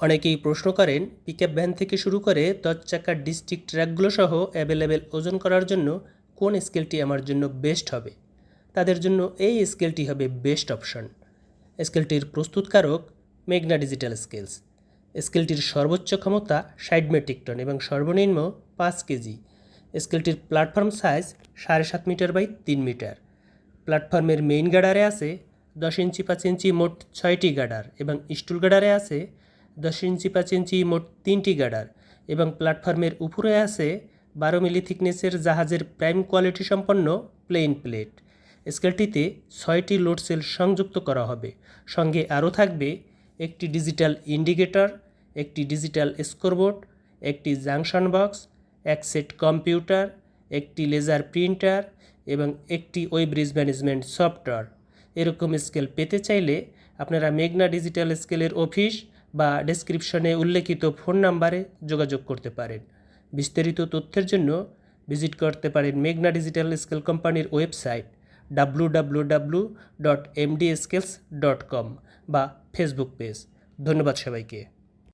অনেকেই প্রশ্ন করেন পিকআপ ভ্যান থেকে শুরু করে 10 চাকার ডিস্ট্রিক্ট ট্র্যাকগুলো সহ অ্যাভেলেবেল ওজন করার জন্য কোন স্কেলটি আমার জন্য বেস্ট হবে। তাদের জন্য এই স্কেলটি হবে বেস্ট অপশন। স্কেলটির প্রস্তুতকারক মেঘনা ডিজিটাল স্কেলস। স্কেলটির সর্বোচ্চ ক্ষমতা 60 মেট্রিক টন এবং সর্বনিম্ন 5 কেজি। স্কেলটির platform size 7.5 metre by 3 metre. প্ল্যাটফর্মের মেইন গার্ডারে আছে 10 ইঞ্চি 5 ইঞ্চি মোট 6টি গার্ডার এবং স্টুল গার্ডারে আছে 10 ইঞ্চি 5 ইঞ্চি মোট 3টি গার্ডার এবং প্ল্যাটফর্মের উপরে আছে 12 মিলি থিকনেসের জাহাজের প্রাইম কোয়ালিটি সম্পন্ন প্লেন প্লেট। স্কেলটিতে 6টি লোড সেল সংযুক্ত করা হবে। সঙ্গে আরও থাকবে একটি ডিজিটাল ইন্ডিকেটর, একটি ডিজিটাল স্কোরবোর্ড, একটি জাংশন বক্স, এক সেট কম্পিউটার, একটি লেজার প্রিন্টার এবং একটি ওয়েব ব্রিজ ম্যানেজমেন্ট সফটওয়্যার। এরকম স্কেল পেতে চাইলে আপনারা মেঘনা ডিজিটাল স্কেলের অফিস বা ডেসক্রিপশনে উল্লেখিত ফোন নাম্বারে যোগাযোগ করতে পারেন। বিস্তারিত তথ্যের জন্য ভিজিট করতে পারেন মেঘনা ডিজিটাল স্কেল কোম্পানির ওয়েবসাইট www.mdscales.com বা ফেসবুক পেজ। ধন্যবাদ সবাইকে।